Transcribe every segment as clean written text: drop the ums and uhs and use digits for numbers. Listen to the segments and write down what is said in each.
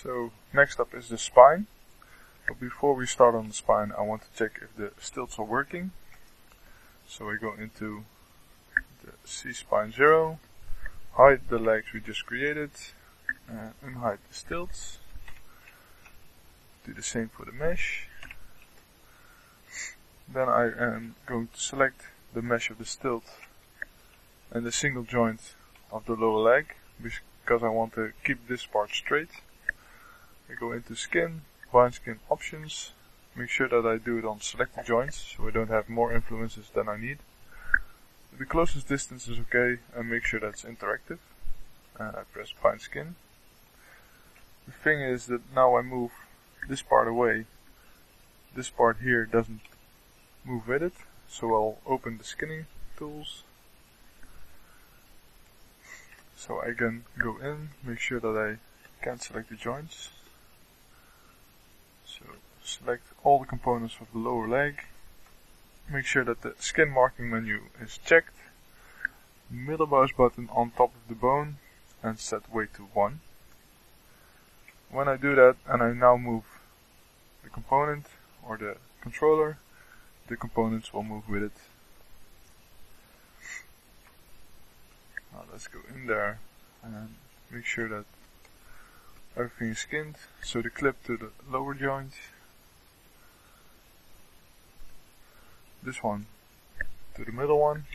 So next up is the spine. But before we start on the spine, I want to check if the stilts are working. So I go into the C-spine 0, hide the legs we just created, and unhide the stilts. Do the same for the mesh. Then I am going to select the mesh of the stilt and the single joint of the lower leg, because I want to keep this part straight. I go into skin, bind skin options, make sure that I do it on selected joints so I don't have more influences than I need. The closest distance is okay, and make sure that's interactive. And I press bind skin. The thing is that now I move this part away. This part here doesn't move with it, so I'll open the skinning tools. So I can go in, make sure that I can select the joints. So select all the components of the lower leg. Make sure that the skin marking menu is checked. Middle mouse button on top of the bone and set weight to 1. When I do that and I now move the component or the controller, the components will move with it. Now let's go in there and make sure that everything is skinned. So the clip to the lower joint, this one to the middle one,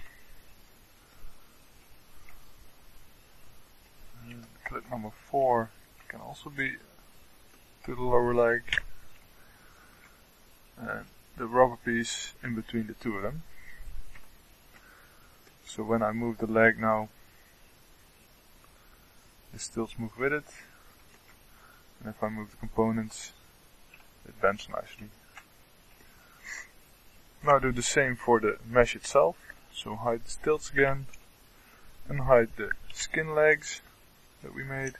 and clip number 4 can also be to the lower leg, and the rubber piece in between the two of them. So when I move the leg now, the stilts move with it, and if I move the components, it bends nicely. Now do the same for the mesh itself. So hide the stilts again, and hide the skin legs that we made,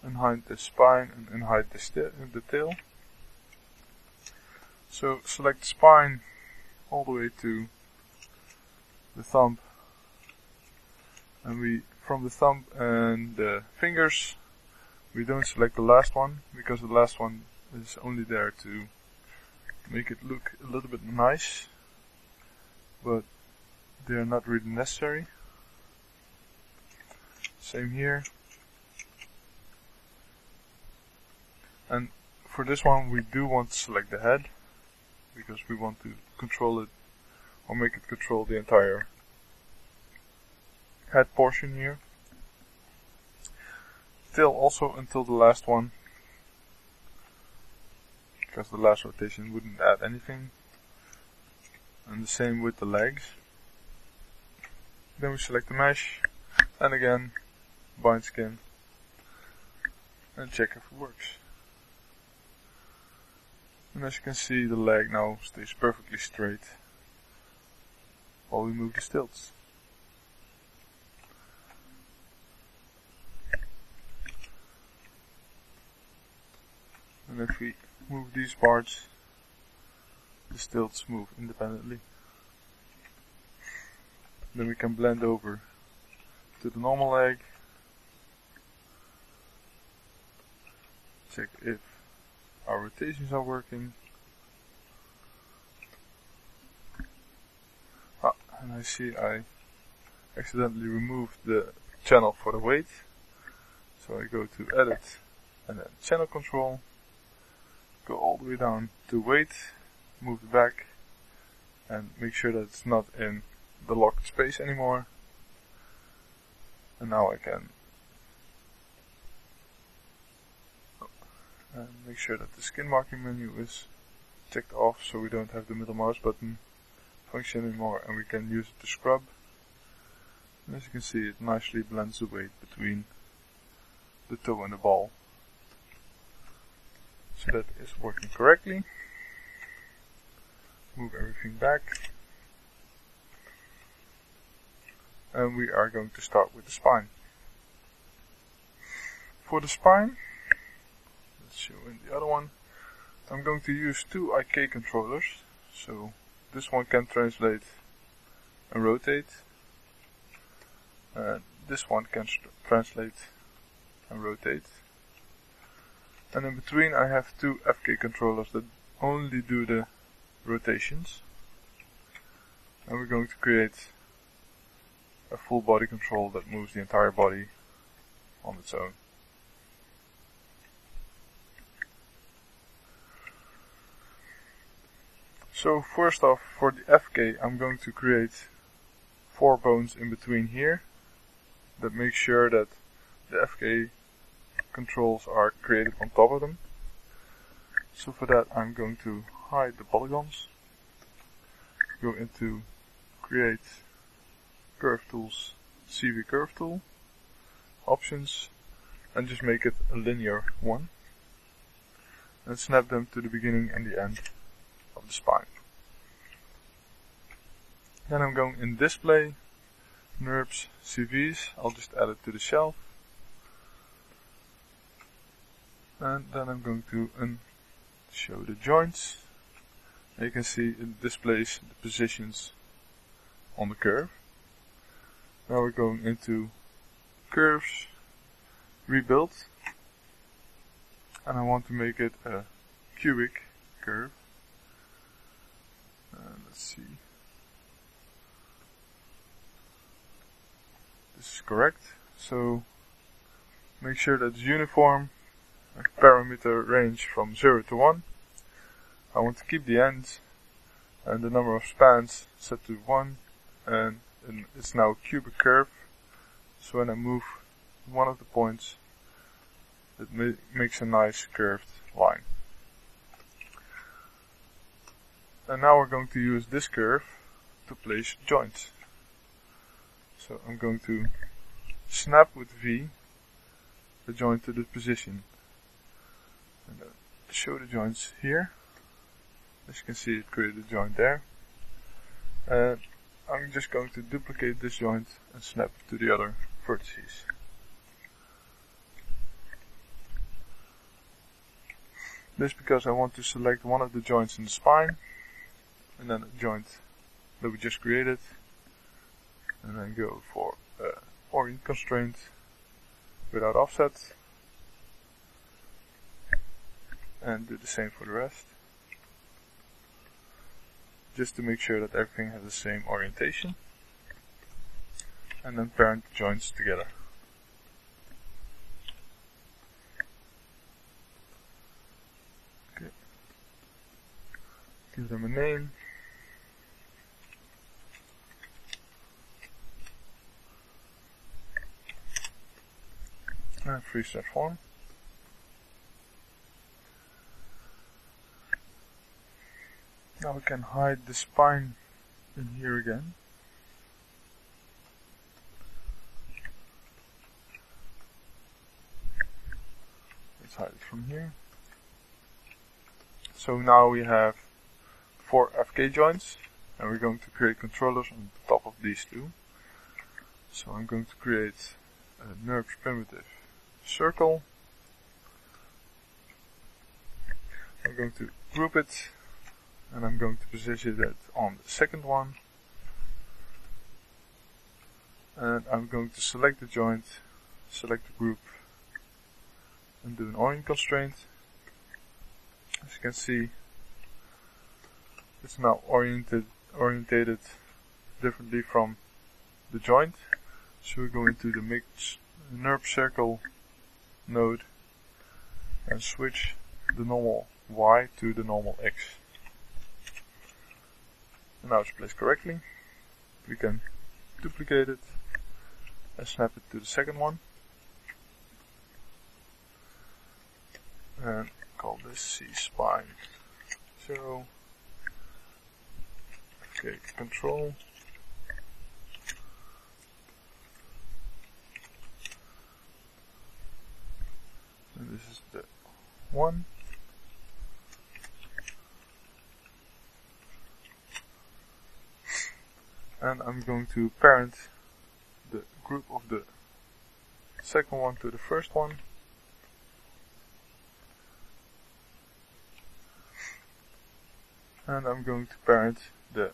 and hide the spine, and hide the tail. So select the spine all the way to the thumb, and from the thumb and the fingers, we don't select the last one, because the last one is only there to make it look a little bit nice, but they are not really necessary. Same here. And for this one we do want to select the head, because we want to control it, or make it control the entire head portion here. Tail also until the last one, because the last rotation wouldn't add anything. And the same with the legs. Then we select the mesh, and again bind skin, and check if it works. And as you can see, the leg now stays perfectly straight while we move the stilts. And if we move these parts, the stilts move independently. Then we can blend over to the normal leg. Check if our rotations are working. And I see I accidentally removed the channel for the weight. So I go to edit and then channel control. Go all the way down to weight, move it back, and make sure that it's not in the locked space anymore. And now I can make sure that the skin marking menu is checked off, so we don't have the middle mouse button function anymore, and we can use it to scrub. And as you can see, it nicely blends the weight between the toe and the ball. So that is working correctly. Move everything back. And we are going to start with the spine. For the spine, let's show in the other one, I'm going to use 2 IK controllers. So this one can translate and rotate. This one can translate and rotate. And in between I have two FK controllers that only do the rotations. And we're going to create a full body control that moves the entire body on its own. So first off, for the FK I'm going to create 4 bones in between here that make sure that the FK controls are created on top of them. So for that I'm going to hide the polygons, go into create curve tools, CV curve tool, options, and just make it a linear one, and snap them to the beginning and the end of the spine. Then I'm going in display, NURBS, CVs, I'll just add it to the shelf. And then I'm going to show the joints. And you can see it displays the positions on the curve. Now we're going into curves, rebuild, and I want to make it a cubic curve. Let's see. This is correct. So make sure that it's uniform, a parameter range from 0 to 1. I want to keep the ends and the number of spans set to 1, and it's now a cubic curve. So when I move one of the points, it makes a nice curved line. And now we're going to use this curve to place joints. So I'm going to snap with V the joint to the position. And show the joints here. As you can see, it created a joint there. And I'm just going to duplicate this joint and snap it to the other vertices. This because I want to select one of the joints in the spine, and then a joint that we just created, and then go for orient constraint without offset, and do the same for the rest, just to make sure that everything has the same orientation, and then parent the joints together. Okay. Give them a name. And freeze that form. Now we can hide the spine in here again. Let's hide it from here. So now we have 4 FK joints, and we're going to create controllers on top of these two. So I'm going to create a NURBS primitive circle. I'm going to group it, and I'm going to position it on the second one. And I'm going to select the joint, select the group, and do an orient constraint. As you can see, it's now orientated differently from the joint. So we go into the mix NURBS circle node and switch the normal Y to the normal X. And now it's placed correctly. We can duplicate it and snap it to the second one. And call this C spine. So, okay, control. And this is the one. And I'm going to parent the group of the second one to the first one. And I'm going to parent the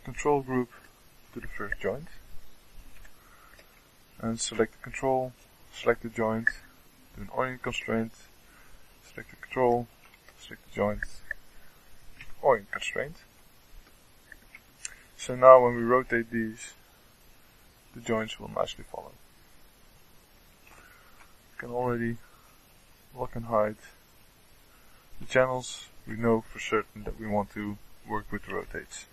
control group to the first joint. And select the control, select the joint, do an orient constraint, select the control, select the joint, orient constraint. So now when we rotate these, the joints will nicely follow. You can already lock and hide the channels. We know for certain that we want to work with the rotates.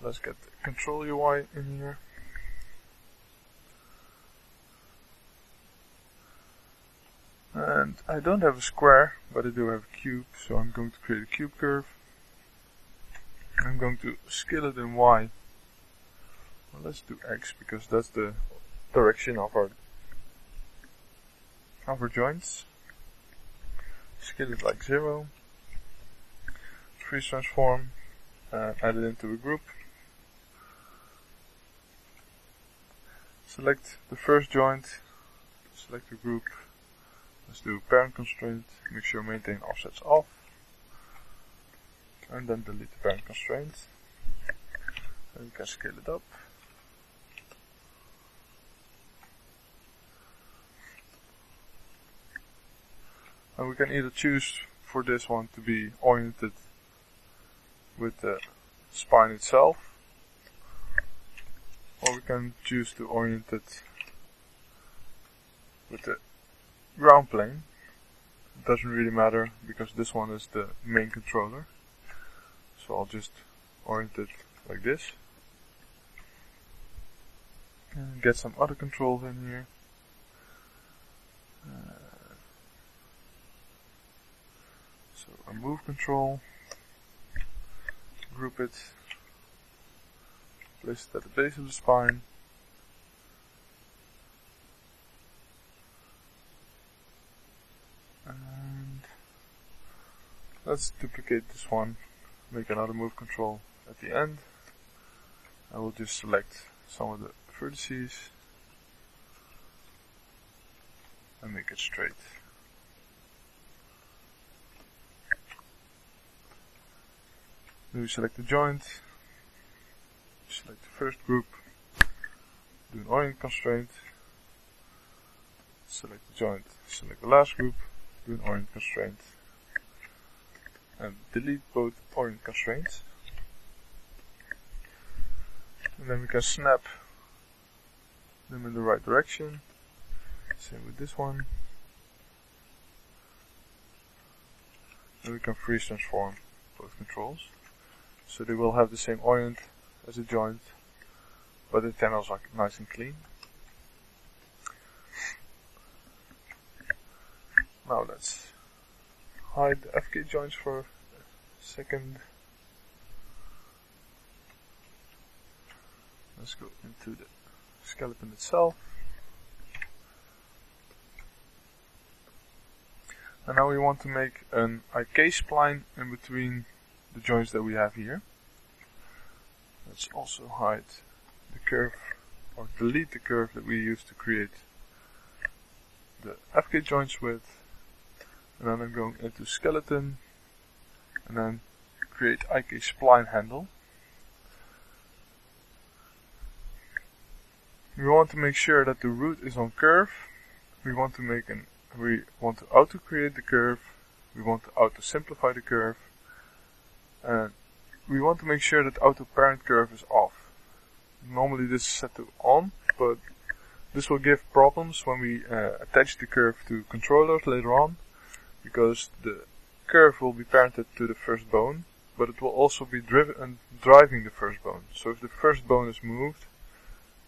Let's get the control UI in here. And I don't have a square, but I do have a cube, so I'm going to create a cube curve. I'm going to scale it in Y. Well, let's do X because that's the direction of our joints. Scale it like 0. Freeze transform. Add it into a group. Select the first joint. Select the group. Let's do parent constraint. Make sure maintain offsets off. And then delete the parent constraint. And we can scale it up. And we can either choose for this one to be oriented with the spine itself, or we can choose to orient it with the ground plane. It doesn't really matter because this one is the main controller. So I'll just orient it like this. And get some other controls in here. So a move control. Group it. Place it at the base of the spine. And let's duplicate this one. Make another move control at the end. I will just select some of the vertices and make it straight. Then we select the joint, select the first group, do an orient constraint, select the joint, select the last group, do an orient constraint, and delete both orient constraints. And then we can snap them in the right direction. Same with this one. And we can freeze transform both controls. So they will have the same orient as a joint, but the channels are nice and clean. Now let's hide the FK joints for a second. Let's go into the skeleton itself. And now we want to make an IK spline in between the joints that we have here. Let's also hide the curve, or delete the curve that we used to create the FK joints with. And then I'm going into skeleton and then create IK spline handle. We want to make sure that the root is on curve. We want to auto create the curve. We want to auto simplify the curve. And we want to make sure that auto parent curve is off. Normally this is set to on, but this will give problems when we attach the curve to controllers later on, because the curve will be parented to the first bone, but it will also be driving the first bone. So if the first bone is moved,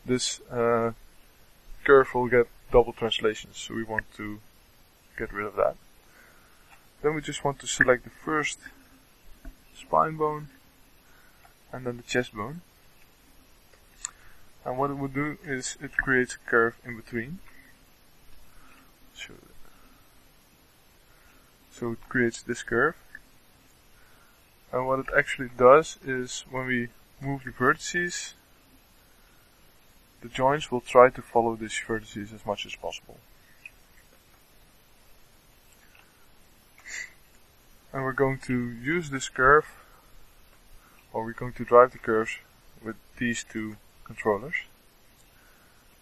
this curve will get double translations, so we want to get rid of that. Then we just want to select the first spine bone and then the chest bone. And what it will do is it creates a curve in between. So it creates this curve. And what it actually does is when we move the vertices, the joints will try to follow these vertices as much as possible. And we're going to use this curve, or we're going to drive the curves with these two controllers.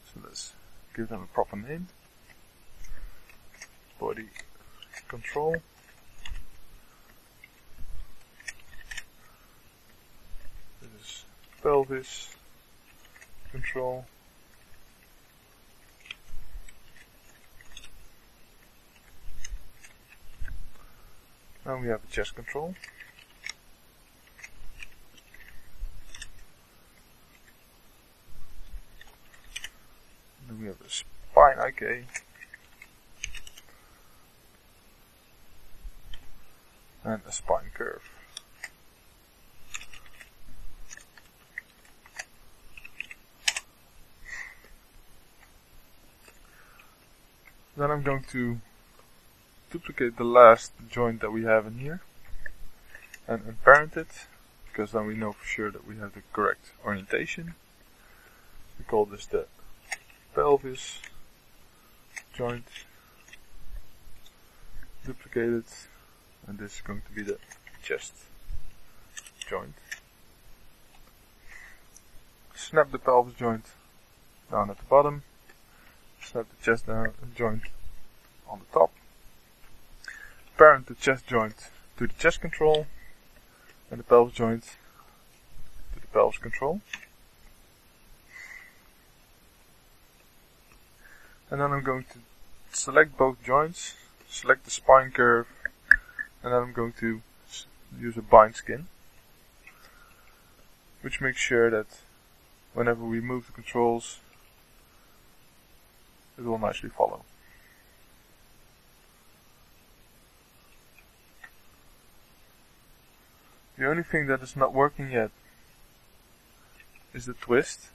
So let's give them a proper name. for the control. This is pelvis control. Now we have the chest control. Then we have the spine IK. And a spine curve. Then I'm going to duplicate the last joint that we have in here and unparent it, because then we know for sure that we have the correct orientation. We call this the pelvis joint. Duplicate it, and this is going to be the chest joint. Snap the pelvis joint down at the bottom. Snap the chest joint on the top. Parent the chest joint to the chest control and the pelvis joint to the pelvis control. And then I'm going to select both joints, select the spine curve, and then I'm going to use a bind skin, which makes sure that whenever we move the controls, it will nicely follow. The only thing that is not working yet is the twist.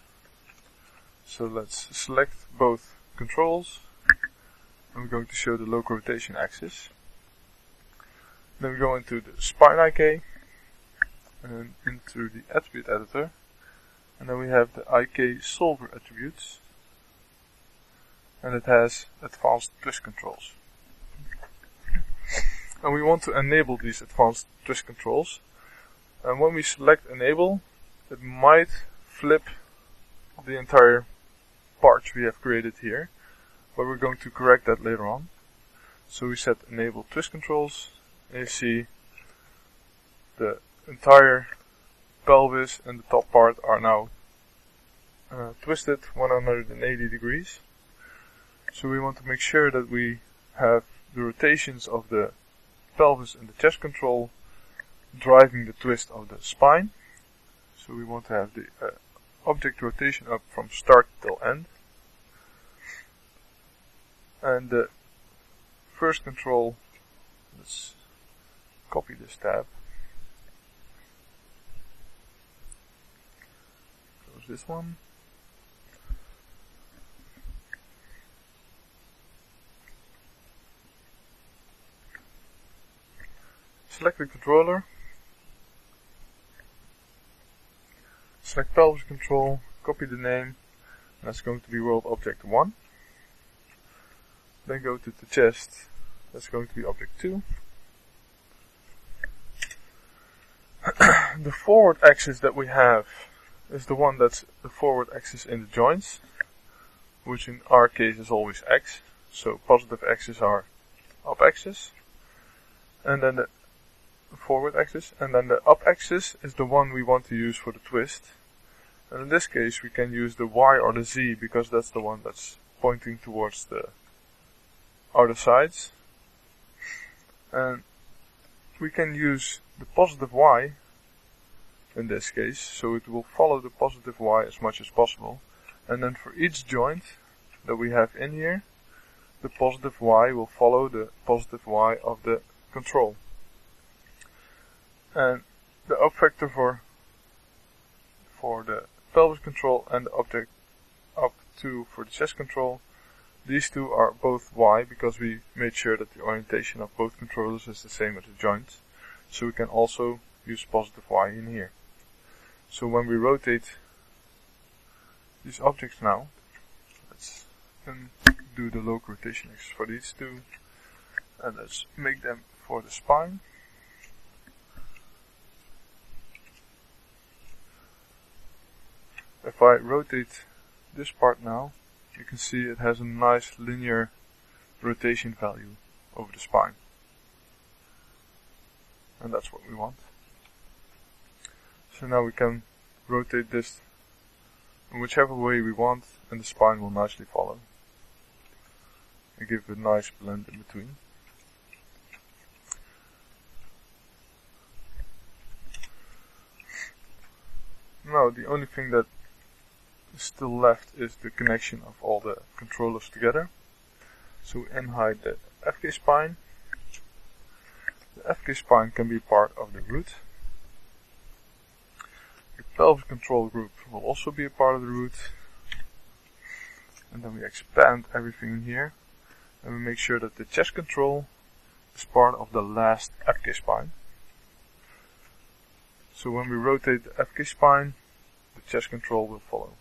So let's select both controls. I'm going to show the local rotation axis. Then we go into the spine IK and then into the attribute editor. And then we have the IK solver attributes. And it has advanced twist controls. And we want to enable these advanced twist controls. And when we select enable, it might flip the entire part we have created here, but we're going to correct that later on. So we set enable twist controls, and you see the entire pelvis and the top part are now twisted 180 degrees. So we want to make sure that we have the rotations of the pelvis and the chest control driving the twist of the spine. So we want to have the object rotation up from start till end. And the first control, let's copy this tab. Close this one. Select the controller. Select pelvis control, copy the name, and that's going to be world object 1. Then go to the chest, that's going to be object 2. The forward axis that we have is the one that's the forward axis in the joints, which in our case is always X. So positive axis are up axis, and then the forward axis, and then the up axis is the one we want to use for the twist. And in this case we can use the Y or the Z, because that's the one that's pointing towards the other sides. And we can use the positive Y in this case, so it will follow the positive Y as much as possible. And then for each joint that we have in here, the positive Y will follow the positive Y of the control. And the up vector for the pelvis control and the object up 2 for the chest control, these two are both Y, because we made sure that the orientation of both controllers is the same as the joints. So we can also use positive Y in here. So when we rotate these objects now, let's then do the local rotation axis for these two, and let's make them for the spine. If I rotate this part now, you can see it has a nice linear rotation value. over the spine. And that's what we want. So now we can rotate this in whichever way we want, and the spine will nicely follow. And give a nice blend in between. Now the only thing that is still left is the connection of all the controllers together. So we unhide the FK spine. The FK spine can be part of the root. The pelvic control group will also be a part of the root. And then we expand everything in here. And we make sure that the chest control is part of the last FK spine. So when we rotate the FK spine, the chest control will follow.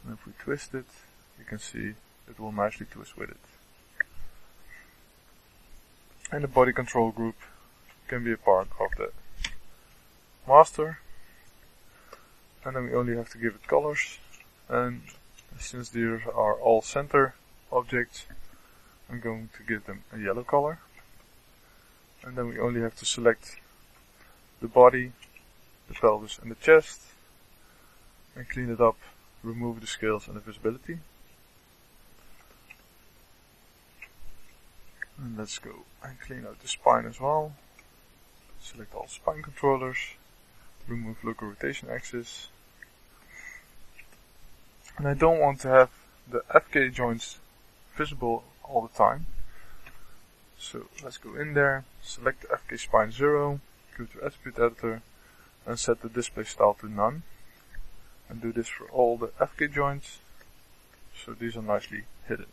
And if we twist it, you can see it will nicely twist with it. And the body control group can be a part of the master. And then we only have to give it colors. And since these are all center objects, I'm going to give them a yellow color. And then we only have to select the body, the pelvis and the chest. And clean it up, remove the scales and the visibility. And let's go and clean out the spine as well. Select all spine controllers. Remove local rotation axis. And I don't want to have the FK joints visible all the time. So let's go in there, select the FK spine 0, go to attribute editor and set the display style to none. And do this for all the FK joints, so these are nicely hidden.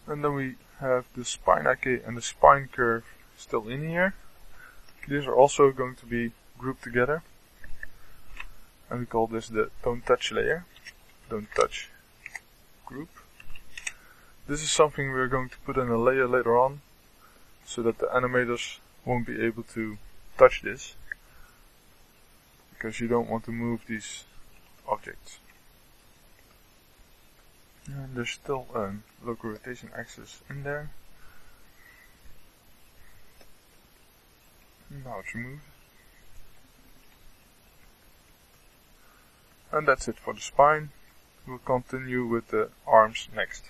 And then we have the spine IK and the spine curve still in here. These are also going to be grouped together. And we call this the don't touch layer. Don't touch group. This is something we're going to put in a layer later on, so that the animators won't be able to touch this, because you don't want to move these objects. And there's still a local rotation axis in there. Now it's removed. And that's it for the spine. We'll continue with the arms next.